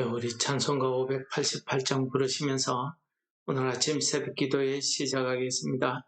우리 찬송가 588장 부르시면서 오늘 아침 새벽 기도에 시작하겠습니다.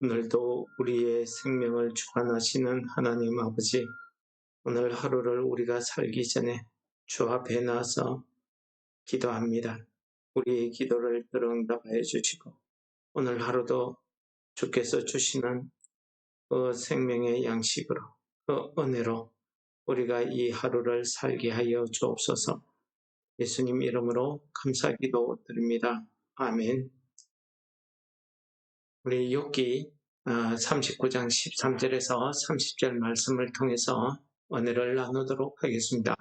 오늘도 우리의 생명을 주관하시는 하나님 아버지, 오늘 하루를 우리가 살기 전에 주 앞에 나서 기도합니다. 우리의 기도를 들어 응답하여 주시고 오늘 하루도 주께서 주시는 그 생명의 양식으로, 그 은혜로 우리가 이 하루를 살게 하여 주옵소서. 예수님 이름으로 감사기도 드립니다. 아멘. 우리 욥기 39장 13절에서 30절 말씀을 통해서 은혜를 나누도록 하겠습니다.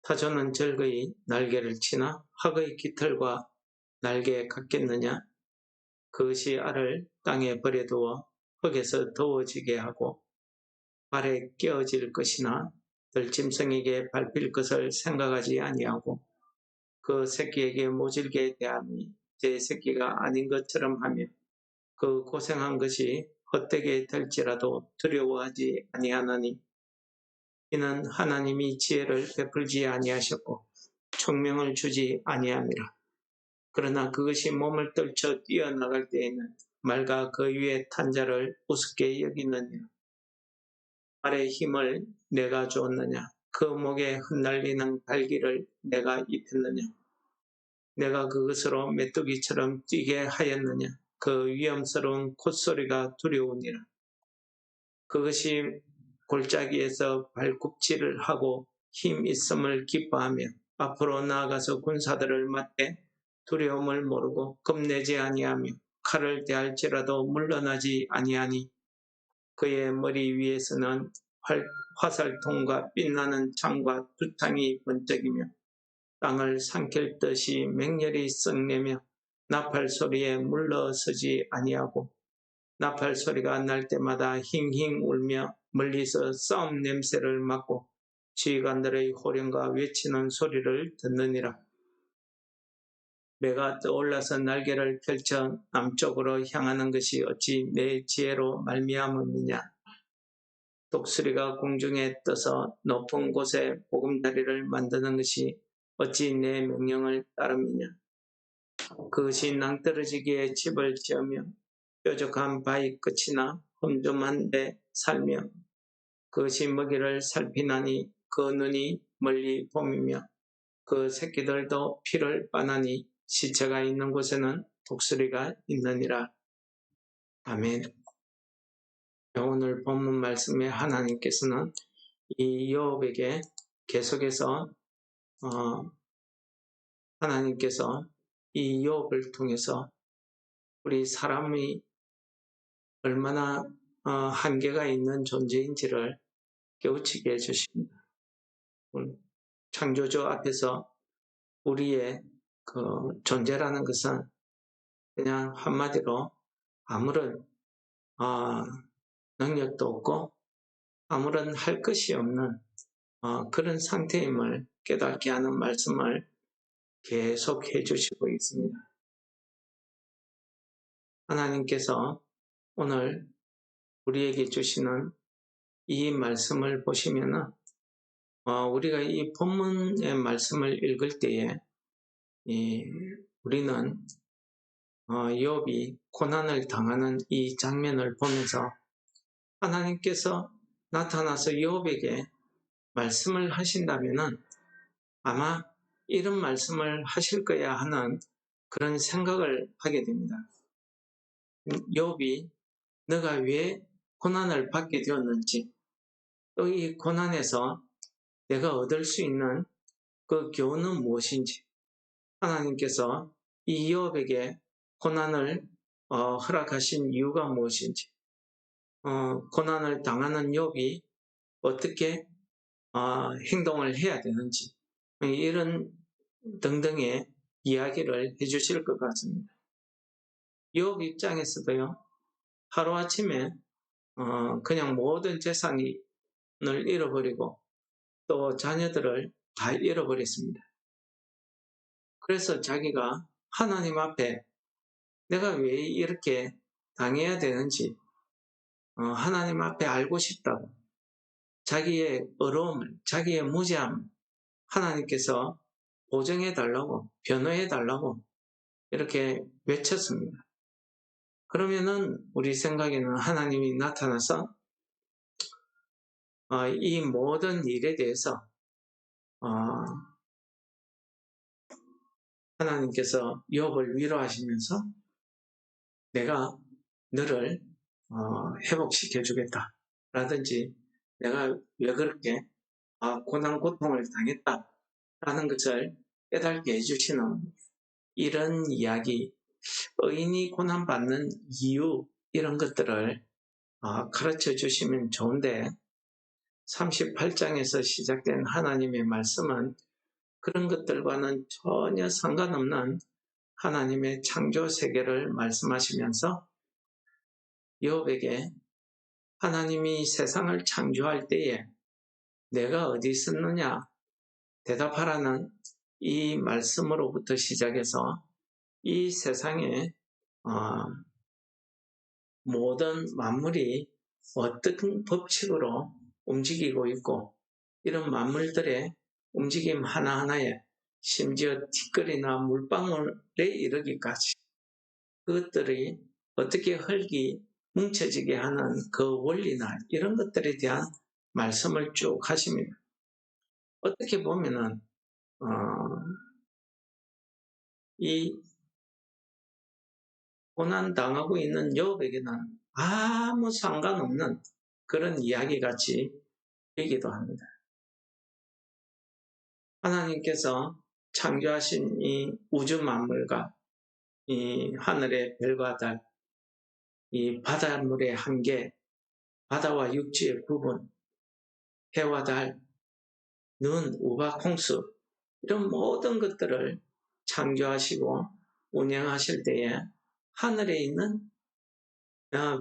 타조는 절거이 날개를 치나 학의 깃털과 날개 같겠느냐? 그것이 알을 땅에 버려두어 흙에서 더워지게 하고 발에 끼어질 것이나 들짐승에게 밟힐 것을 생각하지 아니하고 그 새끼에게 모질게 대하니 제 새끼가 아닌 것처럼 하며 그 고생한 것이 헛되게 될지라도 두려워하지 아니하나니 이는 하나님이 지혜를 베풀지 아니하셨고 총명을 주지 아니함이라. 그러나 그것이 몸을 떨쳐 뛰어나갈 때에는 말과 그 위에 탄 자를 우습게 여기느니라. 발의 힘을 내가 주었느냐? 그 목에 흩날리는 갈기를 내가 입혔느냐? 내가 그것으로 메뚜기처럼 뛰게 하였느냐? 그 위험스러운 콧소리가 두려우니라. 그것이 골짜기에서 발굽질을 하고 힘 있음을 기뻐하며 앞으로 나아가서 군사들을 맞대 두려움을 모르고 겁내지 아니하며 칼을 대할지라도 물러나지 아니하니 그의 머리 위에서는 화살통과 빛나는 창과 두창이 번쩍이며 땅을 삼킬 듯이 맹렬히 썩내며 나팔 소리에 물러서지 아니하고 나팔 소리가 날 때마다 힝힝 울며 멀리서 싸움 냄새를 맡고 지휘관들의 호령과 외치는 소리를 듣느니라. 매가 떠올라서 날개를 펼쳐 남쪽으로 향하는 것이 어찌 내 지혜로 말미암았느냐. 독수리가 공중에 떠서 높은 곳에 보금자리를 만드는 것이 어찌 내 명령을 따름이냐. 그것이 낭떠러지기에 집을 지으며 뾰족한 바위 끝이나 험좀한 데 살며 그것이 먹이를 살피나니 그 눈이 멀리 봄이며 그 새끼들도 피를 빠나니 시체가 있는 곳에는 독수리가 있느니라. 아멘. 오늘 본문 말씀에 하나님께서는 이 요업에게 계속해서 하나님께서 이 요업을 통해서 우리 사람이 얼마나 한계가 있는 존재인지를 깨우치게 해주십니다. 창조주 앞에서 우리의 그 존재라는 것은 그냥 한마디로 아무런 능력도 없고 아무런 할 것이 없는 그런 상태임을 깨닫게 하는 말씀을 계속 해주시고 있습니다. 하나님께서 오늘 우리에게 주시는 이 말씀을 보시면은 우리가 이 본문의 말씀을 읽을 때에 우리는 욥이 고난을 당하는 이 장면을 보면서 하나님께서 나타나서 욥에게 말씀을 하신다면은 아마 이런 말씀을 하실 거야 하는 그런 생각을 하게 됩니다. 욥이 너가 왜 고난을 받게 되었는지, 또 이 고난에서 내가 얻을 수 있는 그 교훈은 무엇인지, 하나님께서 이 욥에게 고난을 허락하신 이유가 무엇인지, 고난을 당하는 욥이 어떻게 행동을 해야 되는지, 이런 등등의 이야기를 해주실 것 같습니다. 욥 입장에서도요, 하루아침에 그냥 모든 재산을 잃어버리고 또 자녀들을 다 잃어버렸습니다. 그래서 자기가 하나님 앞에 내가 왜 이렇게 당해야 되는지 하나님 앞에 알고 싶다고, 자기의 어려움을, 자기의 무지함을 하나님께서 보정해달라고, 변호해달라고 이렇게 외쳤습니다. 그러면은 우리 생각에는 하나님이 나타나서 이 모든 일에 대해서 하나님께서 욥을 위로하시면서 내가 너를 회복시켜 주겠다 라든지 내가 왜 그렇게 고난 고통을 당했다 라는 것을 깨닫게 해주시는 이런 이야기, 의인이 고난받는 이유, 이런 것들을 가르쳐 주시면 좋은데 38장에서 시작된 하나님의 말씀은 그런 것들과는 전혀 상관없는 하나님의 창조 세계를 말씀하시면서 욥에게 하나님이 세상을 창조할 때에 내가 어디 있었느냐 대답하라는 이 말씀으로부터 시작해서 이 세상에 모든 만물이 어떤 법칙으로 움직이고 있고 이런 만물들의 움직임 하나하나에 심지어 티끌이나 물방울에 이르기까지 그것들이 어떻게 흙이 뭉쳐지게 하는 그 원리나 이런 것들에 대한 말씀을 쭉 하십니다. 어떻게 보면은 이 고난당하고 있는 욥에게는 아무 상관없는 그런 이야기같이 되기도 합니다. 하나님께서 창조하신 이 우주 만물과 이 하늘의 별과 달, 이 바닷물의 한계, 바다와 육지의 구분, 해와 달, 눈, 우박, 홍수 이런 모든 것들을 창조하시고 운영하실 때에 하늘에 있는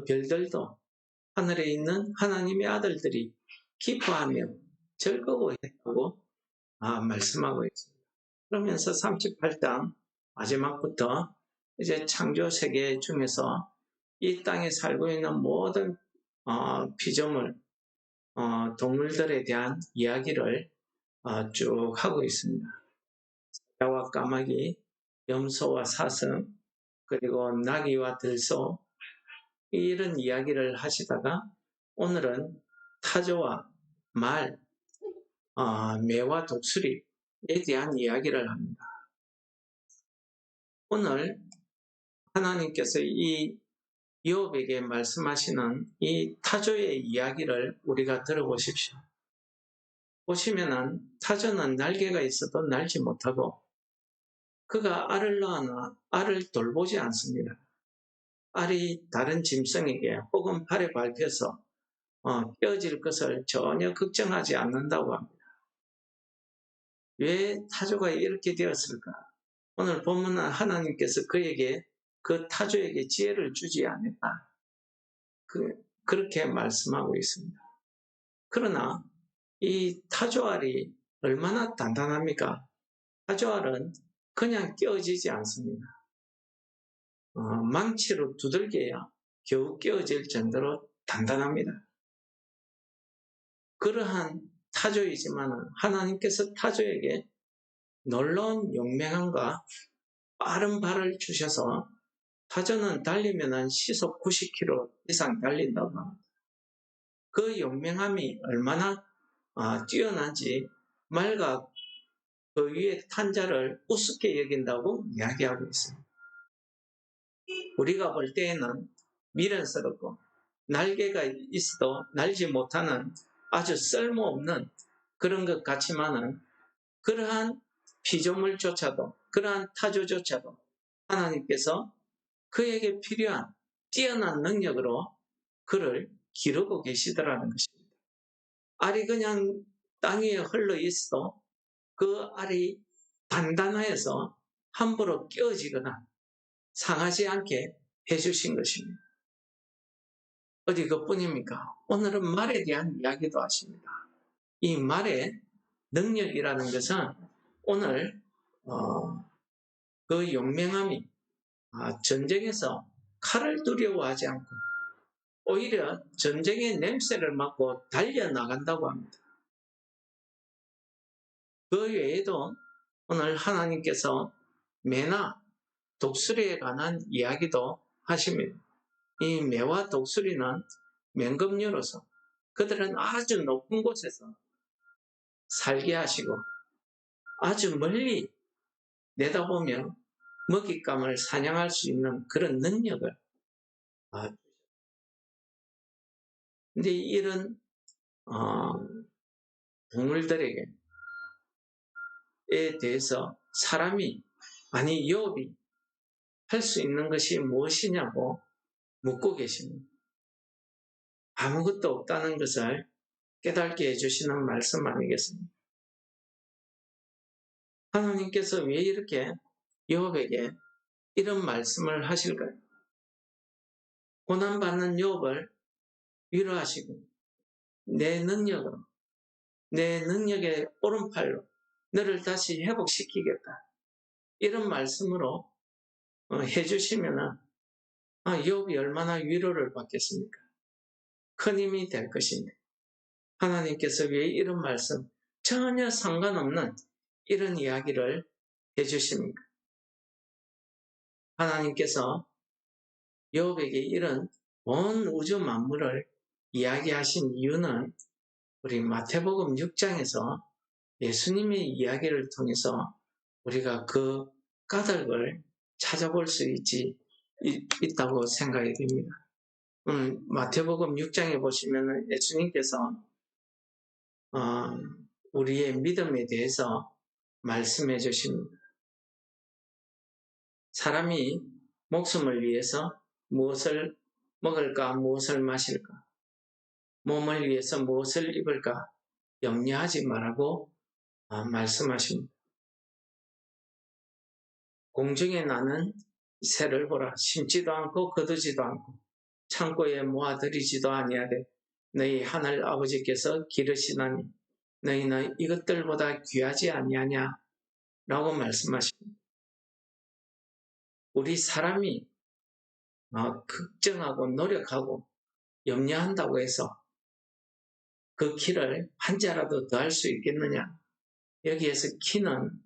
별들도 하늘에 있는 하나님의 아들들이 기뻐하며 즐거워했다고 말씀하고 있습니다. 그러면서 38장 마지막부터 이제 창조 세계 중에서 이 땅에 살고 있는 모든 피조물, 동물들에 대한 이야기를 쭉 하고 있습니다. 사자와 까마귀, 염소와 사슴, 그리고 나귀와 들소, 이런 이야기를 하시다가 오늘은 타조와 말, 매와 독수리에 대한 이야기를 합니다. 오늘 하나님께서 이 이업에게 말씀하시는 이 타조의 이야기를 우리가 들어보십시오. 보시면은 타조는 날개가 있어도 날지 못하고 그가 알을 낳으나 알을 돌보지 않습니다. 알이 다른 짐승에게 혹은 발에 밟혀서 깨어질 것을 전혀 걱정하지 않는다고 합니다. 왜 타조가 이렇게 되었을까? 오늘 본문은 하나님께서 그에게 그 타조에게 지혜를 주지 않았다. 그렇게 말씀하고 있습니다. 그러나 이 타조알이 얼마나 단단합니까? 타조알은 그냥 깨어지지 않습니다. 망치로 두들겨야 겨우 깨어질 정도로 단단합니다. 그러한 타조이지만 하나님께서 타조에게 놀라운 용맹함과 빠른 발을 주셔서 타조는 달리면 시속 90km 이상 달린다고 합니다. 그 용맹함이 얼마나 뛰어난지 말과 그 위에 탄 자를 우습게 여긴다고 이야기하고 있습니다. 우리가 볼 때에는 미련스럽고 날개가 있어도 날지 못하는 아주 쓸모없는 그런 것 같지만은 그러한 피조물조차도 그러한 타조조차도 하나님께서 그에게 필요한 뛰어난 능력으로 그를 기르고 계시더라는 것입니다. 알이 그냥 땅 위에 흘러 있어도 그 알이 단단하여서 함부로 깨어지거나 상하지 않게 해주신 것입니다. 어디 그뿐입니까? 오늘은 말에 대한 이야기도 하십니다. 이 말의 능력이라는 것은 오늘 그 용맹함이 전쟁에서 칼을 두려워하지 않고 오히려 전쟁의 냄새를 맡고 달려나간다고 합니다. 그 외에도 오늘 하나님께서 매나 독수리에 관한 이야기도 하십니다. 이 매와 독수리는 맹금류로서 그들은 아주 높은 곳에서 살게 하시고 아주 멀리 내다보면 먹잇감을 사냥할 수 있는 그런 능력을 근데 이런 동물들에게 대해서 사람이 아니 욥이 할 수 있는 것이 무엇이냐고 묻고 계십니다. 아무것도 없다는 것을 깨닫게 해주시는 말씀 아니겠습니까? 하나님께서 왜 이렇게 욥에게 이런 말씀을 하실까요? 고난받는 욥을 위로하시고 내 능력으로 내 능력의 오른팔로 너를 다시 회복시키겠다. 이런 말씀으로 해주시면 욥이 얼마나 위로를 받겠습니까? 큰 힘이 될 것인데 하나님께서 왜 이런 말씀 전혀 상관없는 이런 이야기를 해주십니까? 하나님께서 욥에게 이런 온 우주 만물을 이야기하신 이유는 우리 마태복음 6장에서 예수님의 이야기를 통해서 우리가 그 까닭을 찾아볼 수 있다고 생각이 됩니다. 마태복음 6장에 보시면 예수님께서 우리의 믿음에 대해서 말씀해 주십니다. 사람이 목숨을 위해서 무엇을 먹을까, 무엇을 마실까, 몸을 위해서 무엇을 입을까 염려하지 말라고 말씀하십니다. 공중에 나는 새를 보라. 심지도 않고 거두지도 않고 창고에 모아들이지도 아니하되 너희 하늘 아버지께서 기르시나니 너희는 이것들보다 귀하지 아니하냐 라고 말씀하십니다. 우리 사람이 걱정하고 노력하고 염려한다고 해서 그 키를 한 자라도 더 할 수 있겠느냐? 여기에서 키는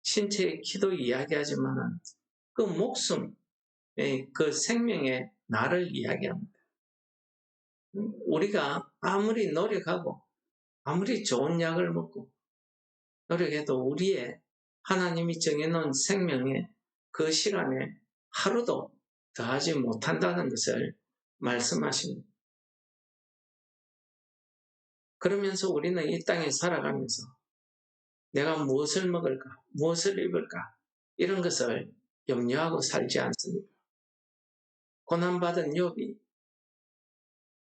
신체의 키도 이야기하지만 그 목숨, 그 생명의 날을 이야기합니다. 우리가 아무리 노력하고 아무리 좋은 약을 먹고 노력해도 우리의 하나님이 정해놓은 생명의 그 시간에 하루도 더하지 못한다는 것을 말씀하십니다. 그러면서 우리는 이 땅에 살아가면서 내가 무엇을 먹을까, 무엇을 입을까 이런 것을 염려하고 살지 않습니다. 고난받은 욥이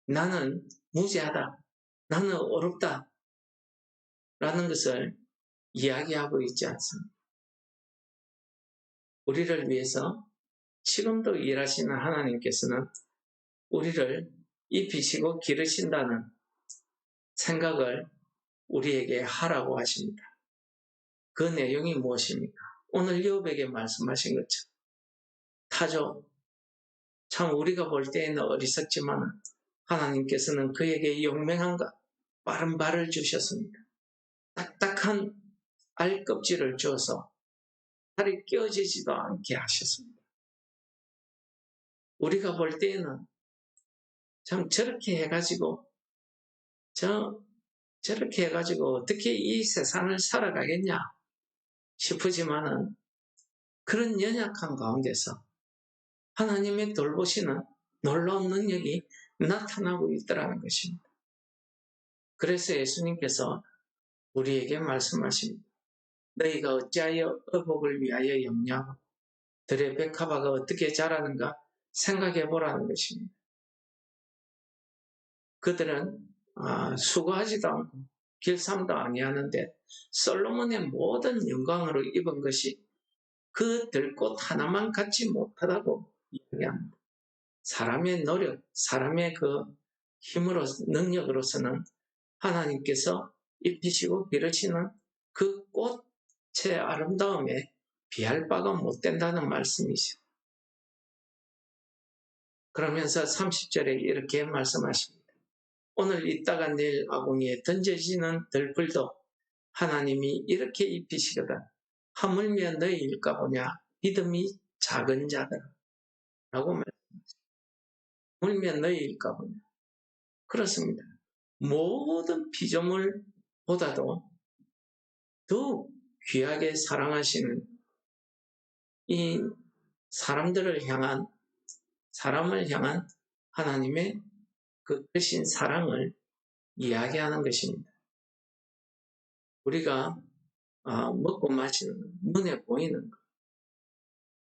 나는 무죄하다, 나는 어렵다 라는 것을 이야기하고 있지 않습니다. 우리를 위해서 지금도 일하시는 하나님께서는 우리를 입히시고 기르신다는 생각을 우리에게 하라고 하십니다. 그 내용이 무엇입니까? 오늘 욥에게 말씀하신 것처럼 타조, 참 우리가 볼 때에는 어리석지만 하나님께서는 그에게 용맹함과 빠른 발을 주셨습니다. 딱딱한 알 껍질을 주어서 살이 끼어지지도 않게 하셨습니다. 우리가 볼 때에는 참 저렇게 해가지고 저렇게 해가지고 어떻게 이 세상을 살아가겠냐 싶으지만은 그런 연약한 가운데서 하나님의 돌보시는 놀라운 능력이 나타나고 있더라는 것입니다. 그래서 예수님께서 우리에게 말씀하십니다. 너희가 어찌하여 의복을 위하여 염려하고 들의 백합화가 어떻게 자라는가 생각해 보라는 것입니다. 그들은 수고하지도 않고 길쌈도 아니하는데 솔로몬의 모든 영광으로 입은 것이 그 들꽃 하나만 갖지 못하다고 이야기합니다. 사람의 노력, 사람의 그 힘으로 능력으로서는 하나님께서 입히시고 기르시는 그 꽃의 아름다움에 비할 바가 못 된다는 말씀이죠. 그러면서 30절에 이렇게 말씀하십니다. 오늘 있다가 내일 아궁이에 던져지는 들풀도 하나님이 이렇게 입히시거든 하물며 너희일까 보냐 믿음이 작은 자들 라고 말씀하십니다. 하물며 너희일까 보냐. 그렇습니다. 모든 피조물보다도 더욱 귀하게 사랑하시는 이 사람을 향한 하나님의 그 크신 사랑을 이야기하는 것입니다. 우리가 먹고 마시는 것, 눈에 보이는 것,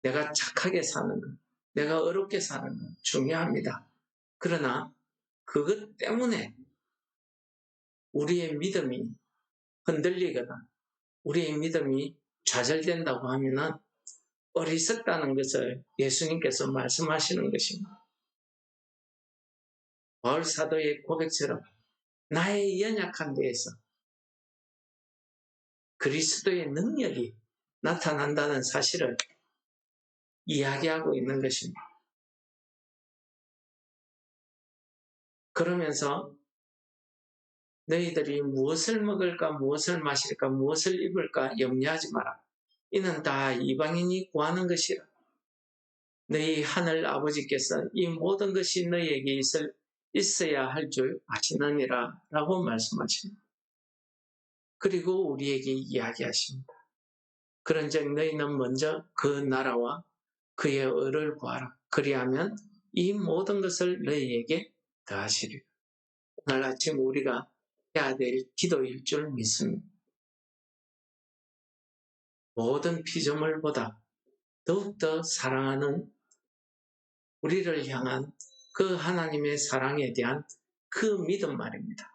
내가 착하게 사는 것, 내가 어렵게 사는 것 중요합니다. 그러나 그것 때문에 우리의 믿음이 흔들리거나 우리의 믿음이 좌절된다고 하면은 어리석다는 것을 예수님께서 말씀하시는 것입니다. 바울 사도의 고백처럼 나의 연약한 데에서 그리스도의 능력이 나타난다는 사실을 이야기하고 있는 것입니다. 그러면서 너희들이 무엇을 먹을까, 무엇을 마실까, 무엇을 입을까 염려하지 마라. 이는 다 이방인이 구하는 것이라. 너희 하늘 아버지께서 이 모든 것이 너희에게 있어야 할 줄 아시느니라 라고 말씀하십니다. 그리고 우리에게 이야기하십니다. 그런즉 너희는 먼저 그 나라와 그의 의를 구하라. 그리하면 이 모든 것을 너희에게 더하시리라. 오늘 아침 우리가 해야 될 기도일 줄 믿습니다. 모든 피조물보다 더욱더 사랑하는 우리를 향한 그 하나님의 사랑에 대한 그 믿음 말입니다.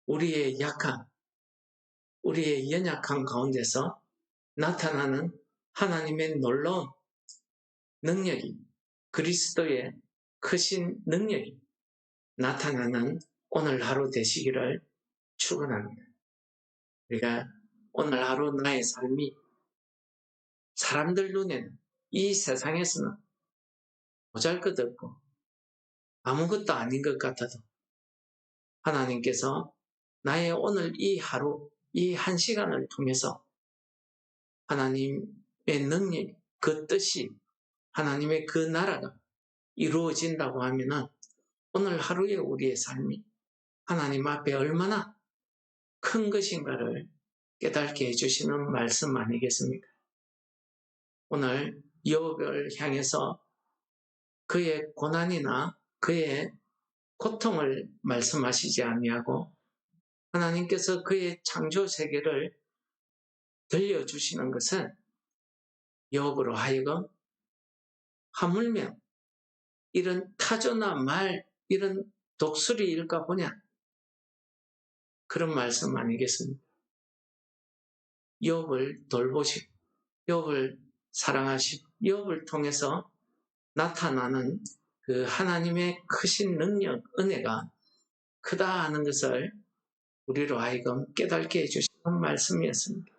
우리의 연약한 가운데서 나타나는 하나님의 놀라운 능력이 그리스도의 크신 능력이 나타나는 오늘 하루 되시기를 축원합니다. 우리가 오늘 하루 나의 삶이 사람들 눈에는 이 세상에서는 보잘것없고 아무것도 아닌 것 같아도 하나님께서 나의 오늘 이 하루, 이 한 시간을 통해서 하나님의 능력, 그 뜻이 하나님의 그 나라가 이루어진다고 하면은 오늘 하루의 우리의 삶이 하나님 앞에 얼마나 큰 것인가를 깨닫게 해주시는 말씀 아니겠습니까? 오늘 욥을 향해서 그의 고난이나 그의 고통을 말씀하시지 아니하고 하나님께서 그의 창조 세계를 들려주시는 것은 욥으로 하여금 하물며 이런 타조나 말 이런 독수리일까 보냐 그런 말씀 아니겠습니까? 욥을 돌보시고 욥을 사랑하시고 욥을 통해서 나타나는 그 하나님의 크신 능력, 은혜가 크다 하는 것을 우리로 하여금 깨닫게 해주시는 말씀이었습니다.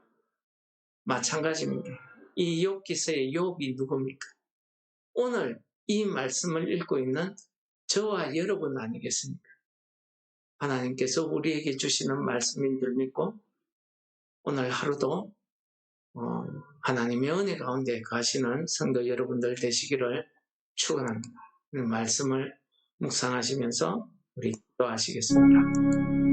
마찬가지입니다. 이 욥기서의 욥이 누굽니까? 오늘 이 말씀을 읽고 있는 저와 여러분 아니겠습니까? 하나님께서 우리에게 주시는 말씀인 줄 믿고 오늘 하루도 하나님의 은혜 가운데 가시는 성도 여러분들 되시기를 축원합니다. 말씀을 묵상하시면서 우리 기도하시겠습니다.